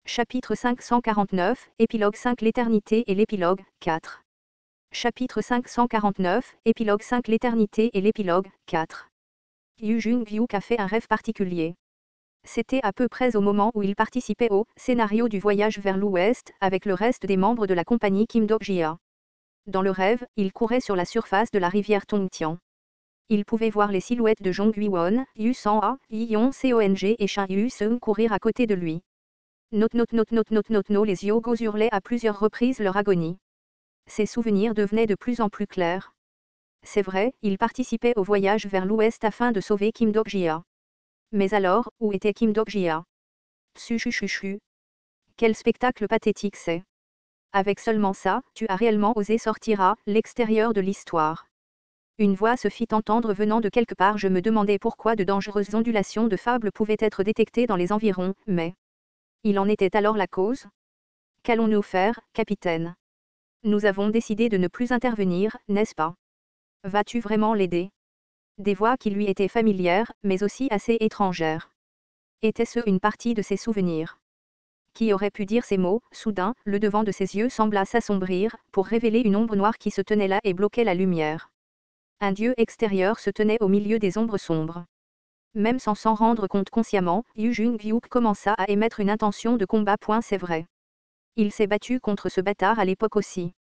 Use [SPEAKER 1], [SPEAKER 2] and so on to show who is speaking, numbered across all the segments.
[SPEAKER 1] Chapitre 549, Épilogue 5 L'éternité et l'épilogue, 4. Chapitre 549, Épilogue 5 L'éternité et l'épilogue, 4. Yu Jung-hyuk a fait un rêve particulier. C'était à peu près au moment où il participait au scénario du voyage vers l'ouest avec le reste des membres de la compagnie Kim Dok-jia. Dans le rêve, il courait sur la surface de la rivière Tongtian. Il pouvait voir les silhouettes de Jong Hui-won, Yu Sang-a, Yi-yon Seong et Shin Yu-seung courir à côté de lui. Les Yogos hurlaient à plusieurs reprises leur agonie. Ses souvenirs devenaient de plus en plus clairs. C'est vrai, il participait au voyage vers l'ouest afin de sauver Kim Dok-jia. Mais alors, où était Kim Dok-jia? Chu. Quel spectacle pathétique c'est. Avec seulement ça, tu as réellement osé sortir à l'extérieur de l'histoire. Une voix se fit entendre venant de quelque part. Je me demandais pourquoi de dangereuses ondulations de fable pouvaient être détectées dans les environs, mais... il en était alors la cause? Qu'allons-nous faire, capitaine? Nous avons décidé de ne plus intervenir, n'est-ce pas? Vas-tu vraiment l'aider? Des voix qui lui étaient familières, mais aussi assez étrangères. Était-ce une partie de ses souvenirs? Qui aurait pu dire ces mots? Soudain, le devant de ses yeux sembla s'assombrir, pour révéler une ombre noire qui se tenait là et bloquait la lumière. Un dieu extérieur se tenait au milieu des ombres sombres. Même sans s'en rendre compte consciemment, Yu Jung-hyuk commença à émettre une intention de combat. C'est vrai. Il s'est battu contre ce bâtard à l'époque aussi.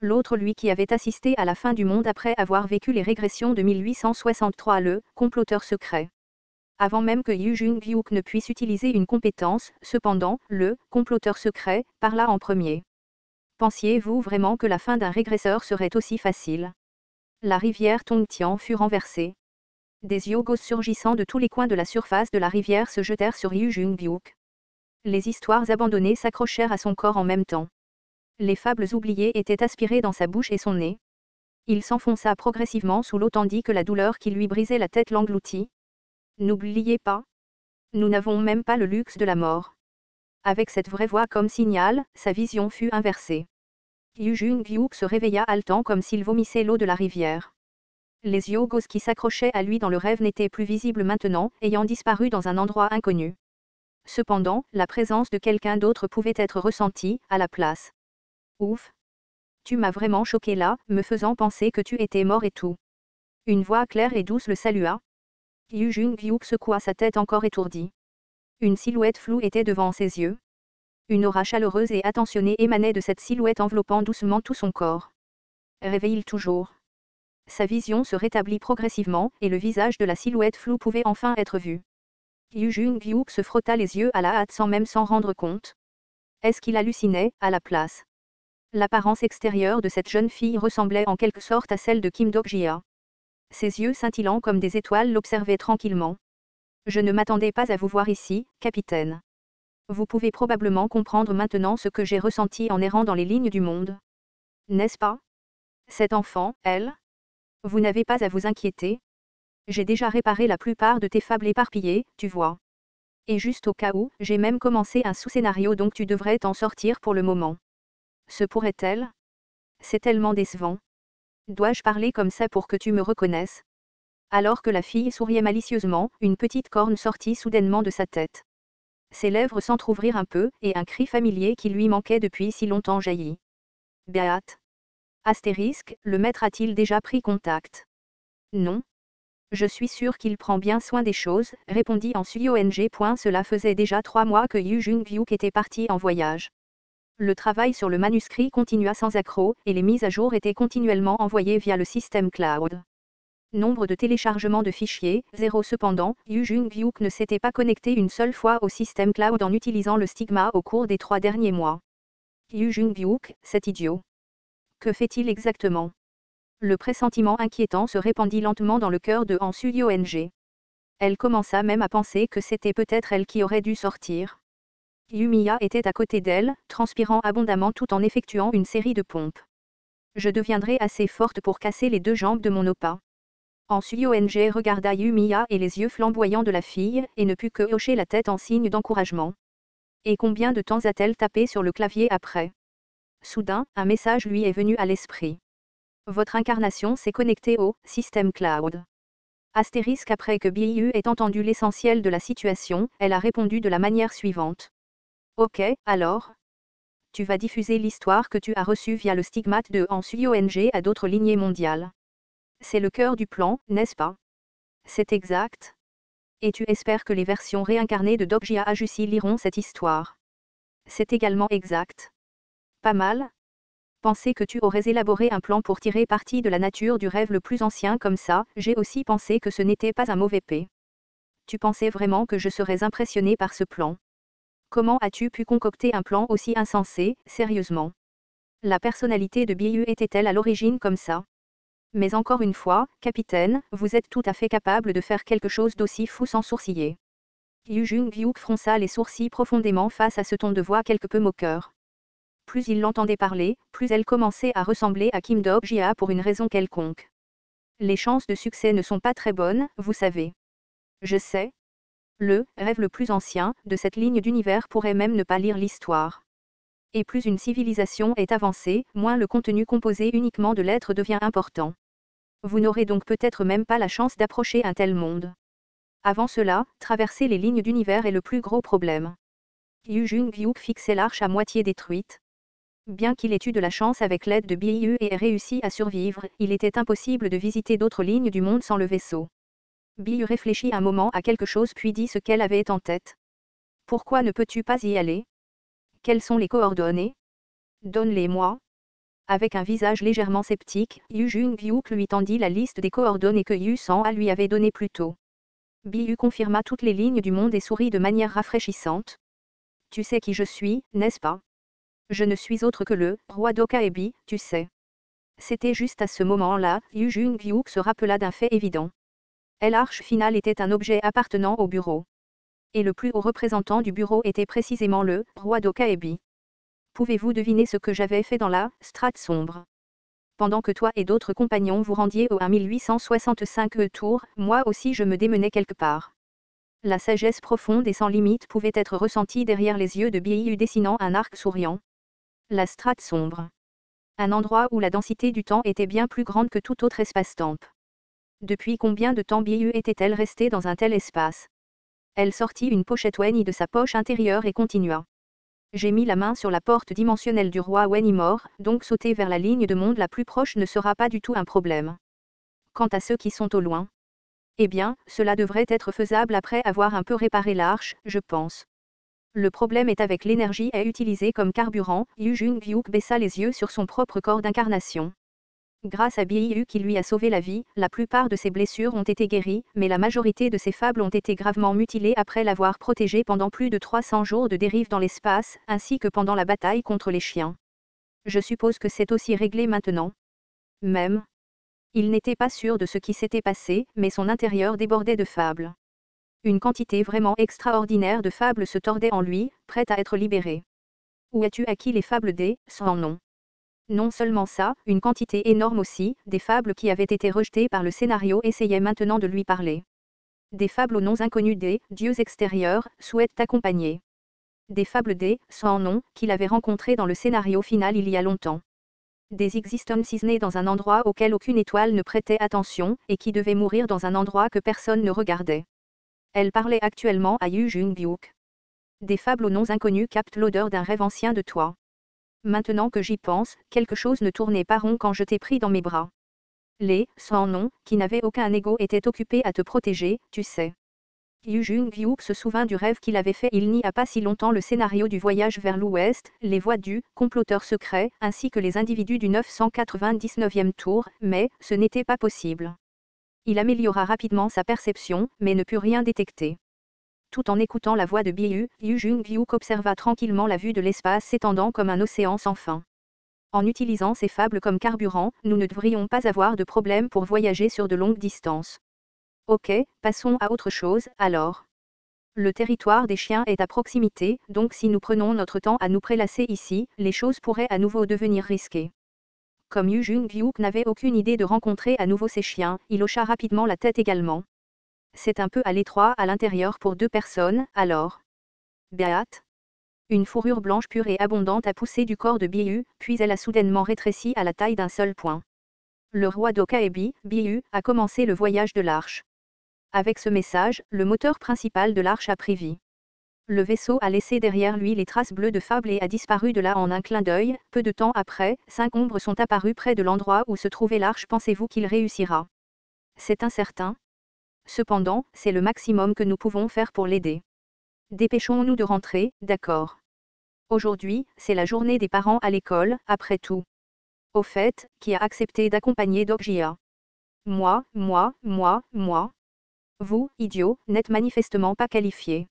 [SPEAKER 1] L'autre lui qui avait assisté à la fin du monde après avoir vécu les régressions de 1863, le comploteur secret. Avant même que Yu Jung-hyuk ne puisse utiliser une compétence, cependant, le comploteur secret parla en premier. Pensiez-vous vraiment que la fin d'un régresseur serait aussi facile? La rivière Tongtian fut renversée. Des yogos surgissant de tous les coins de la surface de la rivière se jetèrent sur Yu Jung-hyuk. Les histoires abandonnées s'accrochèrent à son corps en même temps. Les fables oubliées étaient aspirées dans sa bouche et son nez. Il s'enfonça progressivement sous l'eau tandis que la douleur qui lui brisait la tête l'engloutit. N'oubliez pas. Nous n'avons même pas le luxe de la mort. Avec cette vraie voix comme signal, sa vision fut inversée. Yu Jung-hyuk se réveilla haletant comme s'il vomissait l'eau de la rivière. Les yogos qui s'accrochaient à lui dans le rêve n'étaient plus visibles maintenant, ayant disparu dans un endroit inconnu. Cependant, la présence de quelqu'un d'autre pouvait être ressentie, à la place. Ouf! Tu m'as vraiment choqué là, me faisant penser que tu étais mort et tout. Une voix claire et douce le salua. Yu Jung-hyuk secoua sa tête encore étourdie. Une silhouette floue était devant ses yeux. Une aura chaleureuse et attentionnée émanait de cette silhouette enveloppant doucement tout son corps. Réveille-le toujours. Sa vision se rétablit progressivement, et le visage de la silhouette floue pouvait enfin être vu. Yu Jung-hyuk se frotta les yeux à la hâte sans même s'en rendre compte. Est-ce qu'il hallucinait, à la place? L'apparence extérieure de cette jeune fille ressemblait en quelque sorte à celle de Kim Dok-jia. Ses yeux scintillants comme des étoiles l'observaient tranquillement. Je ne m'attendais pas à vous voir ici, capitaine. Vous pouvez probablement comprendre maintenant ce que j'ai ressenti en errant dans les lignes du monde. N'est-ce pas? Cet enfant, elle? Vous n'avez pas à vous inquiéter. J'ai déjà réparé la plupart de tes fables éparpillées, tu vois. Et juste au cas où, j'ai même commencé un sous-scénario donc tu devrais t'en sortir pour le moment. Se pourrait-elle? C'est tellement décevant. Dois-je parler comme ça pour que tu me reconnaisses? Alors que la fille souriait malicieusement, une petite corne sortit soudainement de sa tête. Ses lèvres s'entr'ouvrirent un peu, et un cri familier qui lui manquait depuis si longtemps jaillit. Beat. Astérisque, le maître a-t-il déjà pris contact? Non. Je suis sûr qu'il prend bien soin des choses, répondit en Suong. Cela faisait déjà 3 mois que Yu Jung-hyuk était parti en voyage. Le travail sur le manuscrit continua sans accroc, et les mises à jour étaient continuellement envoyées via le système cloud. Nombre de téléchargements de fichiers, 0 cependant, Yu Jung-hyuk ne s'était pas connecté une seule fois au système cloud en utilisant le Stigma au cours des 3 derniers mois. Yu Jung-hyuk, cet idiot. Que fait-il exactement? Le pressentiment inquiétant se répandit lentement dans le cœur de Han Suong. Elle commença même à penser que c'était peut-être elle qui aurait dû sortir. Yumiya était à côté d'elle, transpirant abondamment tout en effectuant une série de pompes. Je deviendrai assez forte pour casser les 2 jambes de mon oppa. Han Suong regarda Yumiya et les yeux flamboyants de la fille, et ne put que hocher la tête en signe d'encouragement. Et combien de temps a-t-elle tapé sur le clavier après? Soudain, un message lui est venu à l'esprit. Votre incarnation s'est connectée au système cloud. Astérisque après que Biu ait entendu l'essentiel de la situation, elle a répondu de la manière suivante. Ok, alors? Tu vas diffuser l'histoire que tu as reçue via le stigmate de en Suyong à d'autres lignées mondiales. C'est le cœur du plan, n'est-ce pas? C'est exact. Et tu espères que les versions réincarnées de Dokjia Ajusi liront cette histoire. C'est également exact. Pas mal? Penser que tu aurais élaboré un plan pour tirer parti de la nature du rêve le plus ancien comme ça, j'ai aussi pensé que ce n'était pas un mauvais P. Tu pensais vraiment que je serais impressionné par ce plan? Comment as-tu pu concocter un plan aussi insensé, sérieusement? La personnalité de Biyu était-elle à l'origine comme ça? Mais encore une fois, capitaine, vous êtes tout à fait capable de faire quelque chose d'aussi fou sans sourciller. Yu Jung-hyuk fronça les sourcils profondément face à ce ton de voix quelque peu moqueur. Plus il l'entendait parler, plus elle commençait à ressembler à Kim Dok-jia pour une raison quelconque. Les chances de succès ne sont pas très bonnes, vous savez. Je sais. Le rêve le plus ancien de cette ligne d'univers pourrait même ne pas lire l'histoire. Et plus une civilisation est avancée, moins le contenu composé uniquement de lettres devient important. Vous n'aurez donc peut-être même pas la chance d'approcher un tel monde. Avant cela, traverser les lignes d'univers est le plus gros problème. Yu Jung-hyuk fixait l'arche à moitié détruite. Bien qu'il ait eu de la chance avec l'aide de Biyu et ait réussi à survivre, il était impossible de visiter d'autres lignes du monde sans le vaisseau. Biyu réfléchit un moment à quelque chose puis dit ce qu'elle avait en tête. Pourquoi ne peux-tu pas y aller? Quelles sont les coordonnées? Donne-les-moi. Avec un visage légèrement sceptique, Yu Jung-hyuk lui tendit la liste des coordonnées que Yu San lui avait données plus tôt. Biyu confirma toutes les lignes du monde et sourit de manière rafraîchissante. Tu sais qui je suis, n'est-ce pas? Je ne suis autre que le roi d'Okaebi, tu sais. C'était juste à ce moment-là, Yu Jung-hyuk se rappela d'un fait évident. L'arche finale était un objet appartenant au bureau. Et le plus haut représentant du bureau était précisément le roi d'Okaebi. Pouvez-vous deviner ce que j'avais fait dans la strate sombre? Pendant que toi et d'autres compagnons vous rendiez au 1865 tour, moi aussi je me démenais quelque part. La sagesse profonde et sans limite pouvait être ressentie derrière les yeux de Biyu dessinant un arc souriant. La strate sombre. Un endroit où la densité du temps était bien plus grande que tout autre espace-temps. Depuis combien de temps Biyu était-elle restée dans un tel espace? Elle sortit une pochette Weni de sa poche intérieure et continua. J'ai mis la main sur la porte dimensionnelle du roi Wenimore, donc sauter vers la ligne de monde la plus proche ne sera pas du tout un problème. Quant à ceux qui sont au loin, eh bien, cela devrait être faisable après avoir un peu réparé l'arche, je pense. Le problème est avec l'énergie à utiliser comme carburant. Yu Jung-hyuk baissa les yeux sur son propre corps d'incarnation. Grâce à Biyu qui lui a sauvé la vie, la plupart de ses blessures ont été guéries, mais la majorité de ses fables ont été gravement mutilées après l'avoir protégé pendant plus de 300 jours de dérive dans l'espace, ainsi que pendant la bataille contre les chiens. Je suppose que c'est aussi réglé maintenant. Même. Il n'était pas sûr de ce qui s'était passé, mais son intérieur débordait de fables. Une quantité vraiment extraordinaire de fables se tordait en lui, prête à être libérée. Où as-tu acquis les fables des sans nom? Non seulement ça, une quantité énorme aussi, des fables qui avaient été rejetées par le scénario essayaient maintenant de lui parler. Des fables aux noms inconnus des dieux extérieurs souhaitent t'accompagner. Des fables des sans nom qu'il avait rencontrés dans le scénario final il y a longtemps. Des existences nées dans un endroit auquel aucune étoile ne prêtait attention, et qui devaient mourir dans un endroit que personne ne regardait. Elle parlait actuellement à Yu Jung-hyuk. Des fables aux noms inconnus captent l'odeur d'un rêve ancien de toi. Maintenant que j'y pense, quelque chose ne tournait pas rond quand je t'ai pris dans mes bras. Les sans nom, qui n'avaient aucun ego, étaient occupés à te protéger, tu sais. Yu Jung-hyuk se souvint du rêve qu'il avait fait il n'y a pas si longtemps, le scénario du voyage vers l'ouest, les voix du comploteur secret, ainsi que les individus du 999e tour, mais ce n'était pas possible. Il améliora rapidement sa perception, mais ne put rien détecter. Tout en écoutant la voix de Biyu, Yu Jung-hyuk observa tranquillement la vue de l'espace s'étendant comme un océan sans fin. En utilisant ces fables comme carburant, nous ne devrions pas avoir de problème pour voyager sur de longues distances. Ok, passons à autre chose, alors. Le territoire des chiens est à proximité, donc si nous prenons notre temps à nous prélasser ici, les choses pourraient à nouveau devenir risquées. Comme Yu Jung-hyuk n'avait aucune idée de rencontrer à nouveau ces chiens, il hocha rapidement la tête également. C'est un peu à l'étroit à l'intérieur pour deux personnes, alors. Beat. Une fourrure blanche pure et abondante a poussé du corps de Biyu, puis elle a soudainement rétréci à la taille d'un seul point. Le roi d'Okaebi, Biyu, a commencé le voyage de l'arche. Avec ce message, le moteur principal de l'arche a pris vie. Le vaisseau a laissé derrière lui les traces bleues de Fable et a disparu de là en un clin d'œil. Peu de temps après, 5 ombres sont apparues près de l'endroit où se trouvait l'arche. Pensez-vous qu'il réussira? C'est incertain. Cependant, c'est le maximum que nous pouvons faire pour l'aider. Dépêchons-nous de rentrer, d'accord? Aujourd'hui, c'est la journée des parents à l'école, après tout. Au fait, qui a accepté d'accompagner Dogjia? Moi. Vous, idiot, n'êtes manifestement pas qualifié.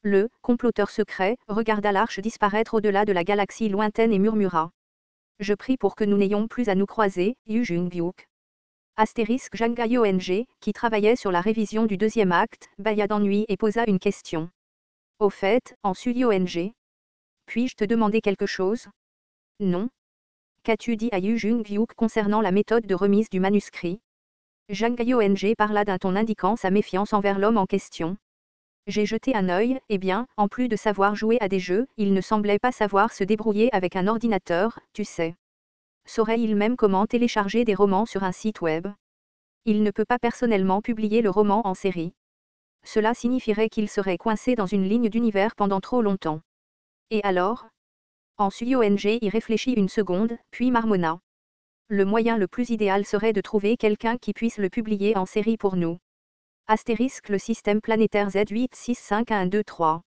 [SPEAKER 1] Le comploteur secret regarda l'arche disparaître au-delà de la galaxie lointaine et murmura. Je prie pour que nous n'ayons plus à nous croiser, Yu Jung-byuk. Astérisque Jangayo NG, qui travaillait sur la révision du deuxième acte, bâilla d'ennui et posa une question. Au fait, en Suyo NG. Puis-je te demander quelque chose? Non. Qu'as-tu dit à Yu Jung-byuk concernant la méthode de remise du manuscrit? Jangayo NG parla d'un ton indiquant sa méfiance envers l'homme en question. J'ai jeté un œil, et bien, en plus de savoir jouer à des jeux, il ne semblait pas savoir se débrouiller avec un ordinateur, tu sais. Saurait-il même comment télécharger des romans sur un site web? Il ne peut pas personnellement publier le roman en série. Cela signifierait qu'il serait coincé dans une ligne d'univers pendant trop longtemps. Et alors? Ensuite ONG y réfléchit une seconde, puis marmonna. Le moyen le plus idéal serait de trouver quelqu'un qui puisse le publier en série pour nous. Astérisque le système planétaire Z865123.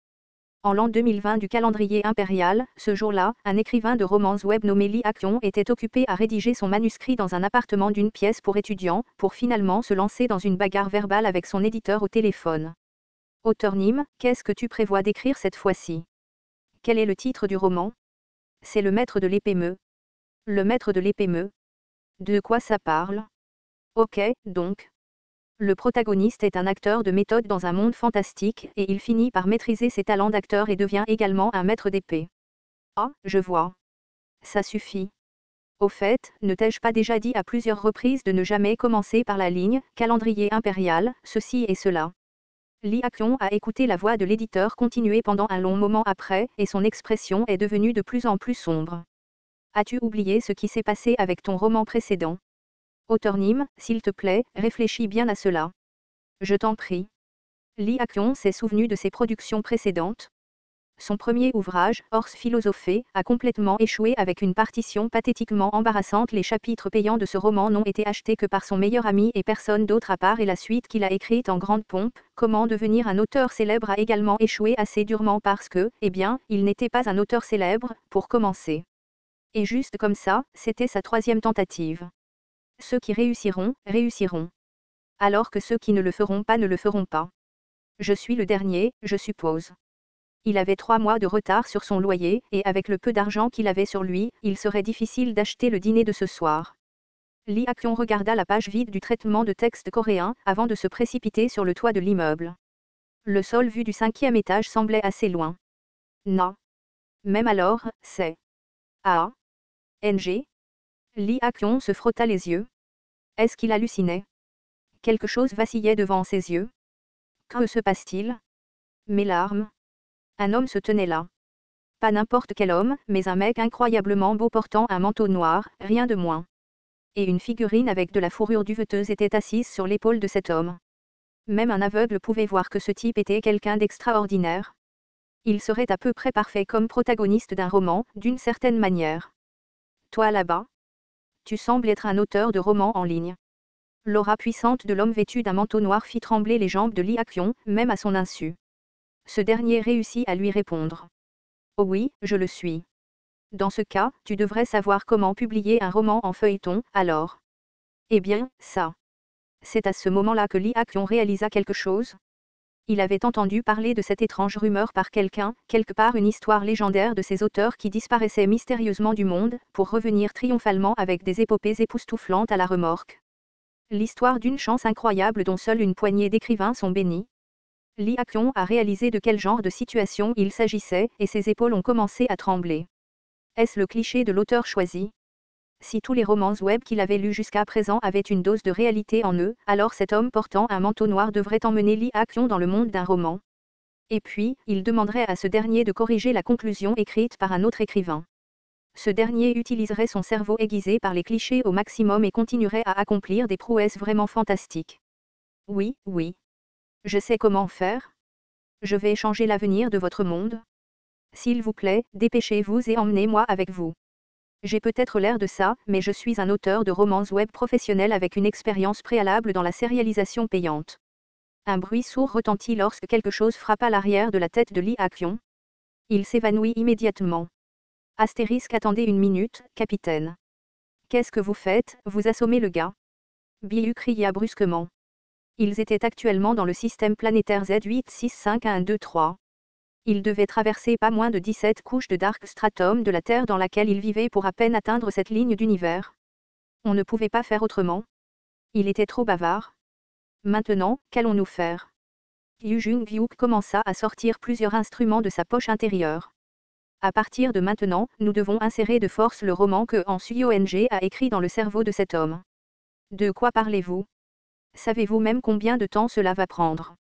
[SPEAKER 1] En l'an 2020 du calendrier impérial, ce jour-là, un écrivain de romance web nommé Lee Ha-kyung était occupé à rédiger son manuscrit dans un appartement d'une pièce pour étudiants, pour finalement se lancer dans une bagarre verbale avec son éditeur au téléphone. Auteur Nîmes, qu'est-ce que tu prévois d'écrire cette fois-ci? Quel est le titre du roman? C'est Le Maître de l'épée me. Le Maître de l'épée me. De quoi ça parle? Ok, donc. Le protagoniste est un acteur de méthode dans un monde fantastique, et il finit par maîtriser ses talents d'acteur et devient également un maître d'épée. Ah, je vois. Ça suffit. Au fait, ne t'ai-je pas déjà dit à plusieurs reprises de ne jamais commencer par la ligne « calendrier impérial, ceci et cela ». Lee Ha-kyung a écouté la voix de l'éditeur continuer pendant un long moment après, et son expression est devenue de plus en plus sombre. As-tu oublié ce qui s'est passé avec ton roman précédent? Auteur Nîmes, s'il te plaît, réfléchis bien à cela. Je t'en prie. Lee Ha-kyung s'est souvenu de ses productions précédentes. Son premier ouvrage, Ors Philosophé, a complètement échoué avec une partition pathétiquement embarrassante. Les chapitres payants de ce roman n'ont été achetés que par son meilleur ami et personne d'autre à part, et la suite qu'il a écrite en grande pompe, Comment devenir un auteur célèbre, a également échoué assez durement parce que, eh bien, il n'était pas un auteur célèbre, pour commencer. Et juste comme ça, c'était sa troisième tentative. Ceux qui réussiront, réussiront. Alors que ceux qui ne le feront pas ne le feront pas. Je suis le dernier, je suppose. Il avait 3 mois de retard sur son loyer, et avec le peu d'argent qu'il avait sur lui, il serait difficile d'acheter le dîner de ce soir. Lee Ha-kyung regarda la page vide du traitement de texte coréen, avant de se précipiter sur le toit de l'immeuble. Le sol vu du 5e étage semblait assez loin. Non. Même alors, c'est... Ah. NG. Lee Ha-kyung se frotta les yeux. Est-ce qu'il hallucinait? Quelque chose vacillait devant ses yeux. Que se passe-t-il? Mes larmes. Un homme se tenait là. Pas n'importe quel homme, mais un mec incroyablement beau portant un manteau noir, rien de moins. Et une figurine avec de la fourrure duveteuse était assise sur l'épaule de cet homme. Même un aveugle pouvait voir que ce type était quelqu'un d'extraordinaire. Il serait à peu près parfait comme protagoniste d'un roman, d'une certaine manière. Toi là-bas? Tu sembles être un auteur de roman en ligne. L'aura puissante de l'homme vêtu d'un manteau noir fit trembler les jambes de Lee Ha-kyung, même à son insu. Ce dernier réussit à lui répondre. Oh oui, je le suis. Dans ce cas, tu devrais savoir comment publier un roman en feuilleton, alors. Eh bien, ça. C'est à ce moment-là que Lee Ha-kyung réalisa quelque chose. Il avait entendu parler de cette étrange rumeur par quelqu'un, quelque part, une histoire légendaire de ces auteurs qui disparaissaient mystérieusement du monde, pour revenir triomphalement avec des épopées époustouflantes à la remorque. L'histoire d'une chance incroyable dont seule une poignée d'écrivains sont bénis. Lee Ha-kyung a réalisé de quel genre de situation il s'agissait, et ses épaules ont commencé à trembler. Est-ce le cliché de l'auteur choisi? Si tous les romans web qu'il avait lus jusqu'à présent avaient une dose de réalité en eux, alors cet homme portant un manteau noir devrait emmener Lee Ha-kyung dans le monde d'un roman. Et puis, il demanderait à ce dernier de corriger la conclusion écrite par un autre écrivain. Ce dernier utiliserait son cerveau aiguisé par les clichés au maximum et continuerait à accomplir des prouesses vraiment fantastiques. Oui. Je sais comment faire. Je vais changer l'avenir de votre monde. S'il vous plaît, dépêchez-vous et emmenez-moi avec vous. J'ai peut-être l'air de ça, mais je suis un auteur de romans web professionnel avec une expérience préalable dans la sérialisation payante. Un bruit sourd retentit lorsque quelque chose frappa l'arrière de la tête de Lee Ha-kyung. Il s'évanouit immédiatement. Astérisque, attendez une minute, capitaine. Qu'est-ce que vous faites, vous assommez le gars? Biu cria brusquement. Ils étaient actuellement dans le système planétaire Z865123. Ils devaient traverser pas moins de 17 couches de Dark Stratum de la Terre dans laquelle ils vivaient pour à peine atteindre cette ligne d'univers. On ne pouvait pas faire autrement. Il était trop bavard. Maintenant, qu'allons-nous faire? Yu Jung-hyuk commença à sortir plusieurs instruments de sa poche intérieure. À partir de maintenant, nous devons insérer de force le roman que Han Suyong a écrit dans le cerveau de cet homme. De quoi parlez-vous? Savez-vous même combien de temps cela va prendre?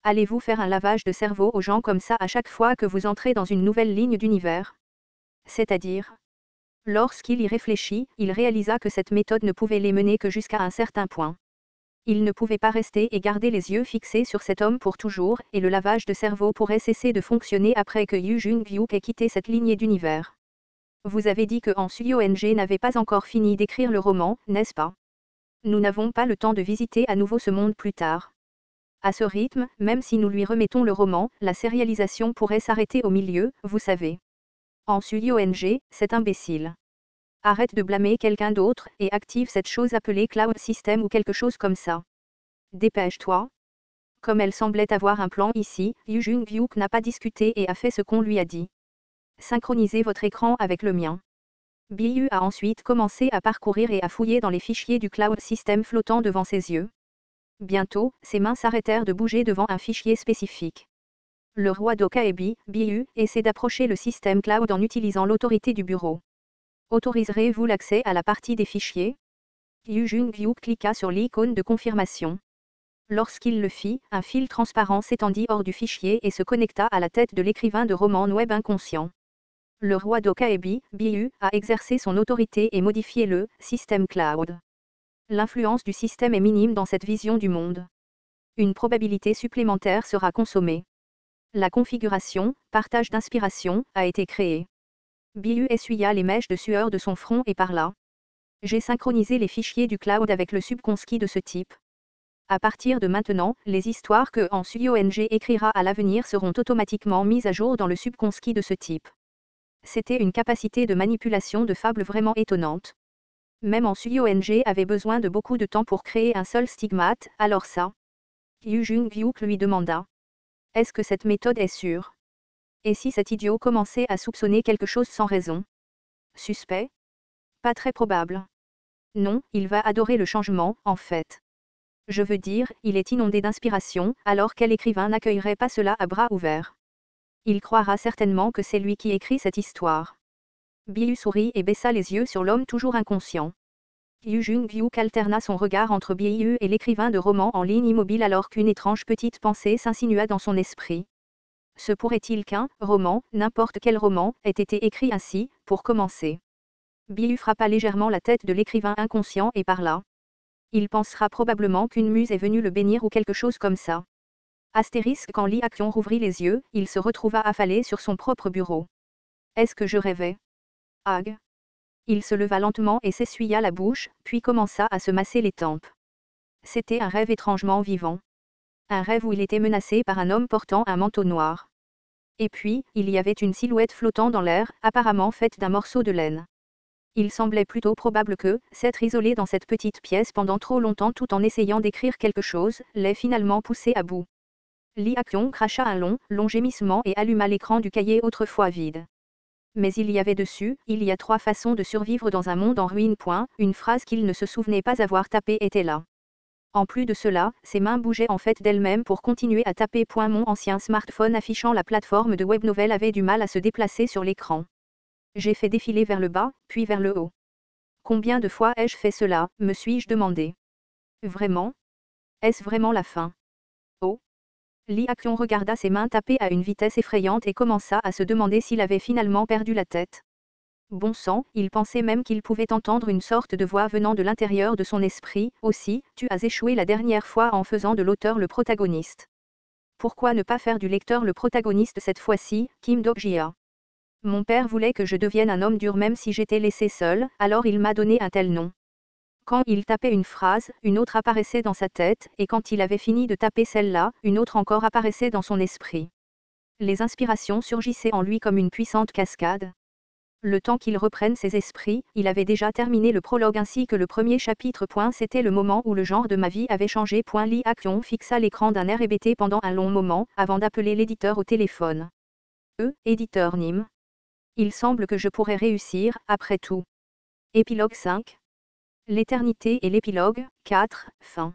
[SPEAKER 1] Allez-vous faire un lavage de cerveau aux gens comme ça à chaque fois que vous entrez dans une nouvelle ligne d'univers? C'est-à-dire? Lorsqu'il y réfléchit, il réalisa que cette méthode ne pouvait les mener que jusqu'à un certain point. Il ne pouvait pas rester et garder les yeux fixés sur cet homme pour toujours, et le lavage de cerveau pourrait cesser de fonctionner après que Yu Jung-hyuk ait quitté cette lignée d'univers. Vous avez dit que Han Suyong n'avait pas encore fini d'écrire le roman, n'est-ce pas? Nous n'avons pas le temps de visiter à nouveau ce monde plus tard. À ce rythme, même si nous lui remettons le roman, la sérialisation pourrait s'arrêter au milieu, vous savez. Han Suyong, cet imbécile. Arrête de blâmer quelqu'un d'autre, et active cette chose appelée Cloud System ou quelque chose comme ça. Dépêche-toi. Comme elle semblait avoir un plan ici, Yu Jung-hyuk n'a pas discuté et a fait ce qu'on lui a dit. Synchronisez votre écran avec le mien. Biu a ensuite commencé à parcourir et à fouiller dans les fichiers du Cloud System flottant devant ses yeux. Bientôt, ses mains s'arrêtèrent de bouger devant un fichier spécifique. Le roi d'Okaebi, Biu, essaie d'approcher le système Cloud en utilisant l'autorité du bureau. Autoriserez-vous l'accès à la partie des fichiers? Yu Jung-hyuk cliqua sur l'icône de confirmation. Lorsqu'il le fit, un fil transparent s'étendit hors du fichier et se connecta à la tête de l'écrivain de roman web inconscient. Le roi d'Okaebi, Biu, a exercé son autorité et modifié le système cloud. L'influence du système est minime dans cette vision du monde. Une probabilité supplémentaire sera consommée. La configuration, partage d'inspiration, a été créée. Biu essuya les mèches de sueur de son front et parla. J'ai synchronisé les fichiers du cloud avec le subconscrit de ce type. À partir de maintenant, les histoires que Han Suyong écrira à l'avenir seront automatiquement mises à jour dans le subconscrit de ce type. C'était une capacité de manipulation de fable vraiment étonnante. Même Han Suyong avait besoin de beaucoup de temps pour créer un seul stigmate, alors ça. Yu Jung-hyuk lui demanda. Est-ce que cette méthode est sûre? Et si cet idiot commençait à soupçonner quelque chose sans raison? Suspect? Pas très probable. Non, il va adorer le changement, en fait. Je veux dire, il est inondé d'inspiration, alors quel écrivain n'accueillerait pas cela à bras ouverts? Il croira certainement que c'est lui qui écrit cette histoire. Biu sourit et baissa les yeux sur l'homme toujours inconscient. Yu Jung-hyuk alterna son regard entre Biu et l'écrivain de roman en ligne immobile alors qu'une étrange petite pensée s'insinua dans son esprit. Se pourrait-il qu'un roman, n'importe quel roman, ait été écrit ainsi, pour commencer? Biu frappa légèrement la tête de l'écrivain inconscient et parla. Il pensera probablement qu'une muse est venue le bénir ou quelque chose comme ça. Astérisque, quand Lee Ha-kyung rouvrit les yeux, il se retrouva affalé sur son propre bureau. Est-ce que je rêvais? Ag. Il se leva lentement et s'essuya la bouche, puis commença à se masser les tempes. C'était un rêve étrangement vivant. Un rêve où il était menacé par un homme portant un manteau noir. Et puis, il y avait une silhouette flottant dans l'air, apparemment faite d'un morceau de laine. Il semblait plutôt probable que, s'être isolé dans cette petite pièce pendant trop longtemps tout en essayant d'écrire quelque chose, l'ait finalement poussé à bout. Lee Ha-kyung cracha un long gémissement et alluma l'écran du cahier autrefois vide. Mais il y avait dessus, il y a 3 façons de survivre dans un monde en ruine. Une phrase qu'il ne se souvenait pas avoir tapée était là. En plus de cela, ses mains bougeaient en fait d'elles-mêmes pour continuer à taper. Mon ancien smartphone affichant la plateforme de web novel avait du mal à se déplacer sur l'écran. J'ai fait défiler vers le bas, puis vers le haut. Combien de fois ai-je fait cela, me suis-je demandé. Vraiment? Est-ce vraiment la fin? Oh. Lee Ha-kyung regarda ses mains taper à une vitesse effrayante et commença à se demander s'il avait finalement perdu la tête. Bon sang, il pensait même qu'il pouvait entendre une sorte de voix venant de l'intérieur de son esprit. Aussi, tu as échoué la dernière fois en faisant de l'auteur le protagoniste. Pourquoi ne pas faire du lecteur le protagoniste cette fois-ci, Kim Dok-jia. Mon père voulait que je devienne un homme dur même si j'étais laissé seul, alors il m'a donné un tel nom. Quand il tapait une phrase, une autre apparaissait dans sa tête, et quand il avait fini de taper celle-là, une autre encore apparaissait dans son esprit. Les inspirations surgissaient en lui comme une puissante cascade. Le temps qu'il reprenne ses esprits, il avait déjà terminé le prologue ainsi que le premier chapitre. C'était le moment où le genre de ma vie avait changé. Lee Hak-yong fixa l'écran d'un air hébété pendant un long moment, avant d'appeler l'éditeur au téléphone. Éditeur Nîmes. Il semble que je pourrais réussir, après tout. Épilogue 5. L'éternité et l'épilogue, 4, fin.